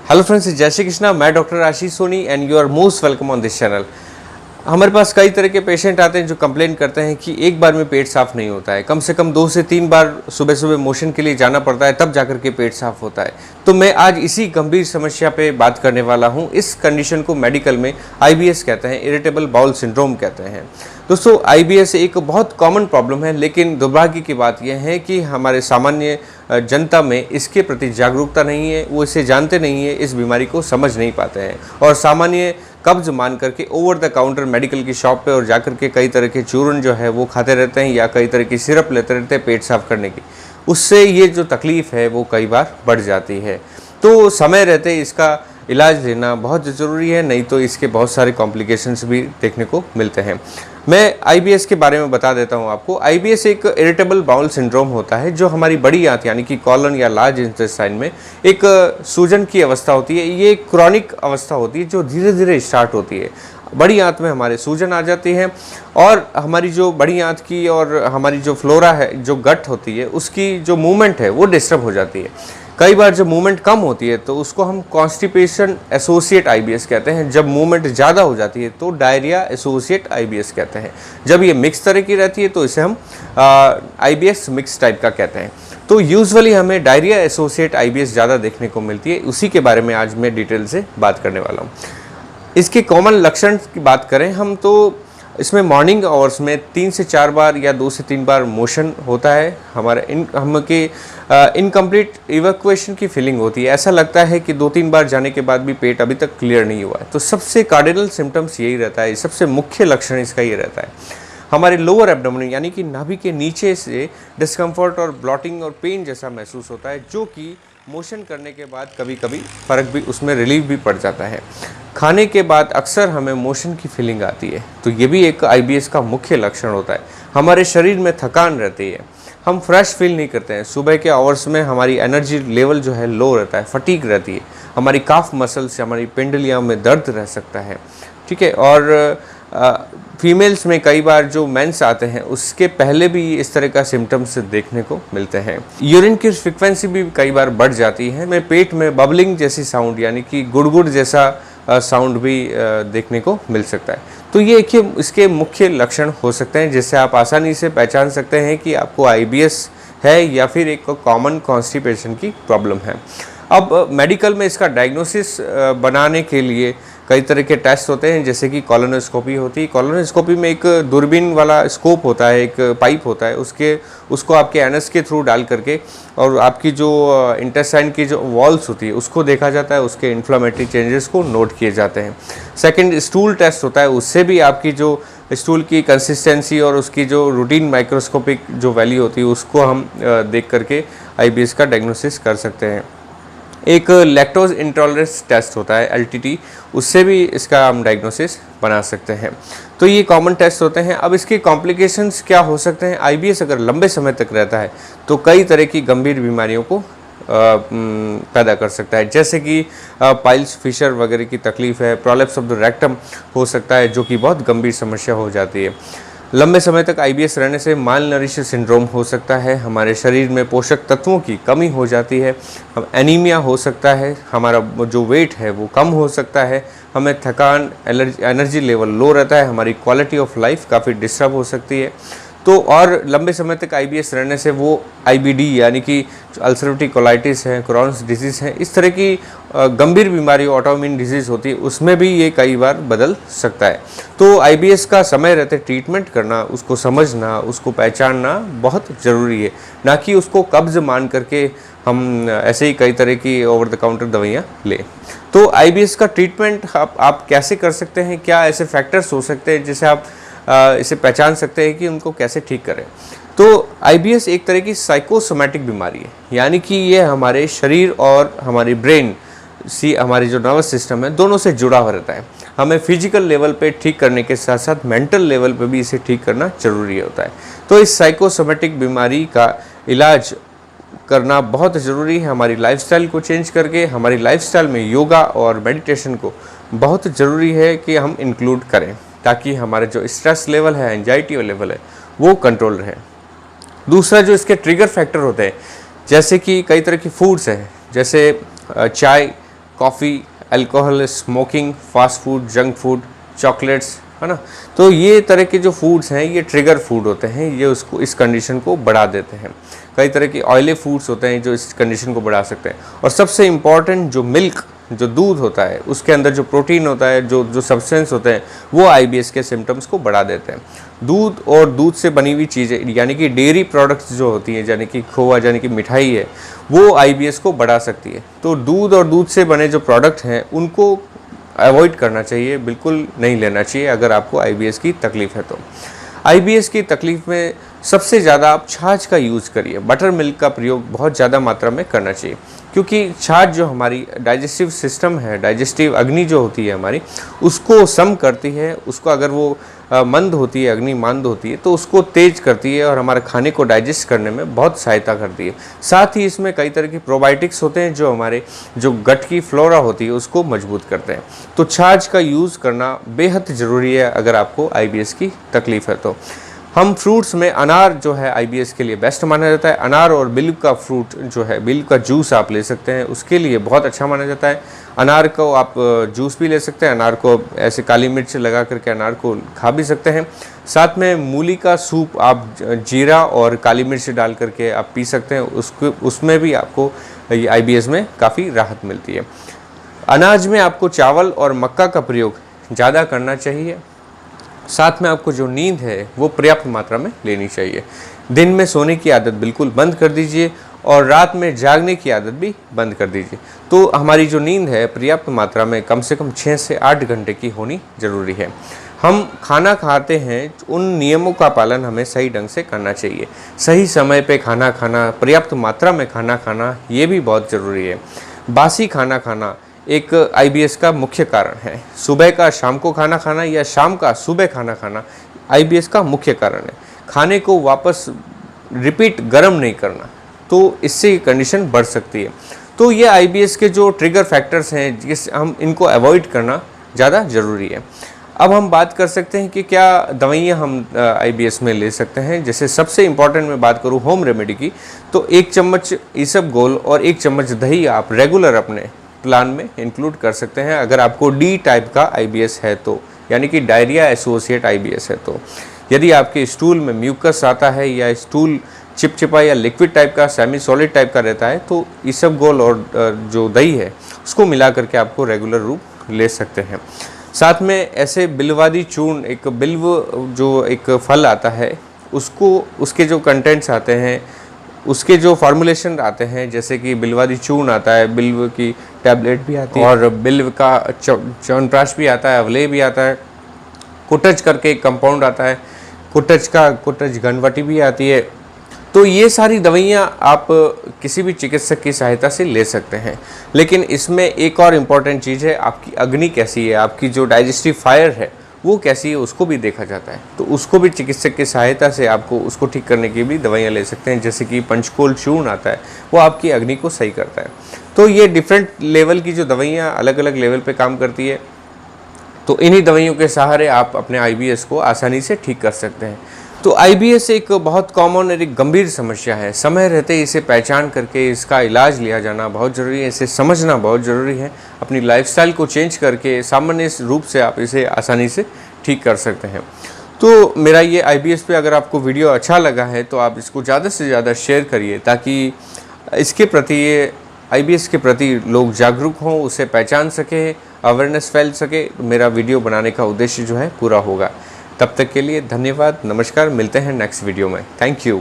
Hello friends, जय श्री कृष्णा। मैं doctor Ashish Soni and you are most welcome on this channel. हमारे पास कई तरह के पेशेंट आते हैं जो कंप्लेन करते हैं कि एक बार में पेट साफ नहीं होता है, कम से कम 2 से 3 बार सुबह सुबह मोशन के लिए जाना पड़ता है, तब जाकर के पेट साफ होता है। तो मैं आज इसी गंभीर समस्या पे बात करने वाला हूँ। इस कंडीशन को मेडिकल में IBS कहते हैं, इरिटेबल बाउल सिंड्रोम कहते हैं। दोस्तों, IBS एक बहुत कॉमन प्रॉब्लम है, लेकिन दुर्भाग्य की बात यह है कि हमारे सामान्य जनता में इसके प्रति जागरूकता नहीं है, वो इसे जानते नहीं है, इस बीमारी को समझ नहीं पाते हैं और सामान्य कब्ज मान करके ओवर द काउंटर मेडिकल की शॉप पे और जाकर के कई तरह के चूर्ण जो है वो खाते रहते हैं या कई तरह की सिरप लेते रहते हैं पेट साफ करने की। उससे ये जो तकलीफ़ है वो कई बार बढ़ जाती है। तो समय रहते इसका इलाज लेना बहुत ज़रूरी है, नहीं तो इसके बहुत सारे कॉम्प्लिकेशंस भी देखने को मिलते हैं। मैं IBS के बारे में बता देता हूं आपको। IBS एक इरिटेबल बाउल सिंड्रोम होता है जो हमारी बड़ी आंत यानी कि कॉलन या लार्ज इंटेस्टाइन में एक सूजन की अवस्था होती है। ये एक क्रॉनिक अवस्था होती है जो धीरे धीरे स्टार्ट होती है। बड़ी आंत में हमारे सूजन आ जाती है और हमारी जो बड़ी आंत की और हमारी जो फ्लोरा है, जो गट होती है, उसकी जो मूवमेंट है वो डिस्टर्ब हो जाती है। कई बार जब मूवमेंट कम होती है तो उसको हम कॉन्स्टिपेशन एसोसिएट IBS कहते हैं। जब मूवमेंट ज़्यादा हो जाती है तो डायरिया एसोसिएट IBS कहते हैं। जब ये मिक्स तरह की रहती है तो इसे हम IBS मिक्स टाइप का कहते हैं। तो यूजुअली हमें डायरिया एसोसिएट IBS ज़्यादा देखने को मिलती है। उसी के बारे में आज मैं डिटेल से बात करने वाला हूँ। इसके कॉमन लक्षण की बात करें हम तो इसमें मॉर्निंग आवर्स में 3 से 4 बार या 2 से 3 बार मोशन होता है। हमारा इनकम्प्लीट इवैक्यूएशन की फीलिंग होती है। ऐसा लगता है कि 2-3 बार जाने के बाद भी पेट अभी तक क्लियर नहीं हुआ है। तो सबसे कार्डिनल सिम्टम्स यही रहता है, सबसे मुख्य लक्षण इसका ये रहता है। हमारे लोअर एब्डोमेन यानी कि नाभि के नीचे से डिस्कम्फर्ट और ब्लॉटिंग और पेन जैसा महसूस होता है, जो कि मोशन करने के बाद कभी कभी फ़र्क भी उसमें रिलीफ भी पड़ जाता है। खाने के बाद अक्सर हमें मोशन की फीलिंग आती है, तो ये भी एक IBS का मुख्य लक्षण होता है। हमारे शरीर में थकान रहती है, हम फ्रेश फील नहीं करते हैं। सुबह के आवर्स में हमारी एनर्जी लेवल जो है लो रहता है, फटीग रहती है। हमारी काफ मसल्स, हमारी पेंडलियाँ में दर्द रह सकता है, ठीक है। और फीमेल्स में कई बार जो मेंस आते हैं उसके पहले भी इस तरह का सिम्टम्स देखने को मिलते हैं। यूरिन की फ्रिक्वेंसी भी कई बार बढ़ जाती है। में पेट में बबलिंग जैसी साउंड यानी कि गुड़गुड़ जैसा साउंड भी देखने को मिल सकता है। तो ये इसके मुख्य लक्षण हो सकते हैं, जिससे आप आसानी से पहचान सकते हैं कि आपको IBS है या फिर एक कॉमन कॉन्स्टिपेशन की प्रॉब्लम है। अब मेडिकल में इसका डायग्नोसिस बनाने के लिए कई तरह के टेस्ट होते हैं, जैसे कि कॉलोनोस्कोपी होती है। कॉलोनोस्कोपी में एक दूरबीन वाला स्कोप होता है, एक पाइप होता है, उसको आपके एनस के थ्रू डाल करके और आपकी जो इंटेस्टाइन की जो वॉल्स होती है उसको देखा जाता है, उसके इन्फ्लेमेटरी चेंजेस को नोट किए जाते हैं। सेकंड स्टूल टेस्ट होता है, उससे भी आपकी जो स्टूल की कंसिस्टेंसी और उसकी जो रूटीन माइक्रोस्कोपिक जो वैल्यू होती है उसको हम देख करके IBS का डायग्नोसिस कर सकते हैं। एक लैक्टोज इंटॉलरेंस टेस्ट होता है LTT, उससे भी इसका हम डायग्नोसिस बना सकते हैं। तो ये कॉमन टेस्ट होते हैं। अब इसके कॉम्प्लिकेशंस क्या हो सकते हैं? IBS अगर लंबे समय तक रहता है तो कई तरह की गंभीर बीमारियों को पैदा कर सकता है, जैसे कि पाइल्स फिशर वगैरह की तकलीफ़ है। प्रोलेप्स ऑफ द रेक्टम हो सकता है, जो कि बहुत गंभीर समस्या हो जाती है। लंबे समय तक IBS रहने से माल नरिश सिंड्रोम हो सकता है। हमारे शरीर में पोषक तत्वों की कमी हो जाती है, एनीमिया हो सकता है, हमारा जो वेट है वो कम हो सकता है, हमें थकान, एनर्जी लेवल लो रहता है, हमारी क्वालिटी ऑफ लाइफ काफ़ी डिस्टर्ब हो सकती है। तो और लंबे समय तक IBS रहने से वो IBD यानी कि अल्सरेटिव कोलाइटिस है, क्रॉन्स डिजीज़ है, इस तरह की गंभीर बीमारी ऑटोइम्यून डिजीज़ होती है, उसमें भी ये कई बार बदल सकता है। तो IBS का समय रहते ट्रीटमेंट करना, उसको समझना, उसको पहचानना बहुत ज़रूरी है, ना कि उसको कब्ज़ मान करके हम ऐसे ही कई तरह की ओवर द काउंटर दवाइयाँ लें। तो IBS का ट्रीटमेंट आप कैसे कर सकते हैं? क्या ऐसे फैक्टर्स हो सकते हैं जिससे आप इसे पहचान सकते हैं कि उनको कैसे ठीक करें? तो IBS एक तरह की साइकोसोमैटिक बीमारी है, यानी कि ये हमारे शरीर और हमारी ब्रेन हमारी जो नर्वस सिस्टम है दोनों से जुड़ा हुआ रहता है। हमें फिजिकल लेवल पे ठीक करने के साथ साथ मेंटल लेवल पे भी इसे ठीक करना जरूरी होता है। तो इस साइकोसोमैटिक बीमारी का इलाज करना बहुत ज़रूरी है। हमारी लाइफस्टाइल को चेंज करके हमारी लाइफस्टाइल में योगा और मेडिटेशन को बहुत ज़रूरी है कि हम इंक्लूड करें, ताकि हमारे जो स्ट्रेस लेवल है, एंजाइटी लेवल है, वो कंट्रोल रहे। दूसरा जो इसके ट्रिगर फैक्टर होते हैं, जैसे कि कई तरह की फूड्स हैं, जैसे चाय, coffee, alcohol, smoking, fast food, junk food, chocolates, है ना। तो ये तरह के जो फूड्स हैं ये ट्रिगर फूड होते हैं, ये उसको इस कंडीशन को बढ़ा देते हैं। कई तरह के ऑयली फूड्स होते हैं जो इस कंडीशन को बढ़ा सकते हैं। और सबसे इम्पॉर्टेंट जो मिल्क, जो दूध होता है, उसके अंदर जो प्रोटीन होता है, जो सब्सटेंस होते हैं, वो आईबीएस के सिम्टम्स को बढ़ा देते हैं। दूध और दूध से बनी हुई चीज़ें यानी कि डेयरी प्रोडक्ट्स जो होती हैं, यानी कि खोआ, यानी कि मिठाई है, वो आईबीएस को बढ़ा सकती है। तो दूध और दूध से बने जो प्रोडक्ट हैं उनको अवॉइड करना चाहिए, बिल्कुल नहीं लेना चाहिए अगर आपको आईबीएस की तकलीफ़ है तो। आईबीएस की तकलीफ़ में सबसे ज़्यादा आप छाछ का यूज़ करिए। बटर मिल्क का प्रयोग बहुत ज़्यादा मात्रा में करना चाहिए, क्योंकि छाछ जो हमारी डाइजेस्टिव सिस्टम है, डाइजेस्टिव अग्नि जो होती है हमारी, उसको सम करती है। उसको अगर वो मंद होती है, अग्नि मंद होती है, तो उसको तेज करती है और हमारे खाने को डाइजेस्ट करने में बहुत सहायता करती है। साथ ही इसमें कई तरह के प्रोबायोटिक्स होते हैं जो हमारे जो गट की फ्लोरा होती है उसको मजबूत करते हैं। तो छाछ का यूज़ करना बेहद ज़रूरी है अगर आपको आईबीएस की तकलीफ़ है तो। हम फ्रूट्स में अनार जो है आईबीएस के लिए बेस्ट माना जाता है। अनार और बिल्व का फ्रूट जो है, बिल्व का जूस आप ले सकते हैं, उसके लिए बहुत अच्छा माना जाता है। अनार को आप जूस भी ले सकते हैं, अनार को ऐसे काली मिर्च लगा करके अनार को खा भी सकते हैं। साथ में मूली का सूप आप जीरा और काली मिर्च डाल करके आप पी सकते हैं, उसमें भी आपको आईबीएस में काफ़ी राहत मिलती है। अनाज में आपको चावल और मक्का का प्रयोग ज़्यादा करना चाहिए। साथ में आपको जो नींद है वो पर्याप्त मात्रा में लेनी चाहिए। दिन में सोने की आदत बिल्कुल बंद कर दीजिए और रात में जागने की आदत भी बंद कर दीजिए। तो हमारी जो नींद है पर्याप्त मात्रा में कम से कम 6 से 8 घंटे की होनी ज़रूरी है। हम खाना खाते हैं, उन नियमों का पालन हमें सही ढंग से करना चाहिए। सही समय पे खाना खाना, पर्याप्त मात्रा में खाना खाना, ये भी बहुत ज़रूरी है। बासी खाना खाना एक आईबीएस का मुख्य कारण है। सुबह का शाम को खाना खाना या शाम का सुबह खाना खाना आईबीएस का मुख्य कारण है। खाने को वापस रिपीट गर्म नहीं करना, तो इससे कंडीशन बढ़ सकती है। तो ये आईबीएस के जो ट्रिगर फैक्टर्स हैं, जिस हम इनको अवॉइड करना ज़्यादा ज़रूरी है। अब हम बात कर सकते हैं कि क्या दवाइयाँ हम आईबीएस में ले सकते हैं। जैसे सबसे इम्पॉर्टेंट मैं बात करूँ होम रेमेडी की, तो 1 चम्मच इसबगोल और 1 चम्मच दही आप रेगुलर अपने प्लान में इंक्लूड कर सकते हैं अगर आपको डी टाइप का आईबीएस है तो, यानी कि डायरिया एसोसिएट आईबीएस है तो। यदि आपके स्टूल में म्यूकस आता है या स्टूल चिपचिपा या लिक्विड टाइप का, सेमी सॉलिड टाइप का रहता है, तो इसबगोल और जो दही है उसको मिला करके आपको रेगुलर रूप ले सकते हैं। साथ में ऐसे बिल्वादी चूर्ण, एक बिल्व जो एक फल आता है, उसको उसके जो कंटेंट्स आते हैं, उसके जो फार्मूलेशन आते हैं, जैसे कि बिल्वादी चूर्ण आता है, बिल्व की टैबलेट भी आती है और बिल्व का च्यवनप्राश भी आता है, अवले भी आता है, कुटज करके एक कंपाउंड आता है, कुटज घनवटी भी आती है। तो ये सारी दवाइयाँ आप किसी भी चिकित्सक की सहायता से ले सकते हैं। लेकिन इसमें एक और इम्पॉर्टेंट चीज़ है, आपकी अग्नि कैसी है, आपकी जो डाइजेस्टिव फायर है वो कैसी है, उसको भी देखा जाता है। तो उसको भी चिकित्सक की सहायता से आपको उसको ठीक करने की भी दवाइयाँ ले सकते हैं। जैसे कि पंचकोल चूर्ण आता है, वो आपकी अग्नि को सही करता है। तो ये डिफरेंट लेवल की जो दवाइयाँ अलग अलग लेवल पे काम करती है। तो इन्हीं दवाइयों के सहारे आप अपने आईबीएस को आसानी से ठीक कर सकते हैं। तो आईबीएस एक बहुत कॉमन और एक गंभीर समस्या है। समय रहते इसे पहचान करके इसका इलाज लिया जाना बहुत ज़रूरी है, इसे समझना बहुत ज़रूरी है। अपनी लाइफस्टाइल को चेंज करके सामान्य रूप से आप इसे आसानी से ठीक कर सकते हैं। तो मेरा ये आईबीएस पे अगर आपको वीडियो अच्छा लगा है तो आप इसको ज़्यादा से ज़्यादा शेयर करिए, ताकि इसके प्रति, ये आईबीएस के प्रति लोग जागरूक हों, उसे पहचान सके, अवेयरनेस फैल सके। मेरा वीडियो बनाने का उद्देश्य जो है पूरा होगा। तब तक के लिए धन्यवाद, नमस्कार, मिलते हैं नेक्स्ट वीडियो में। Thank you.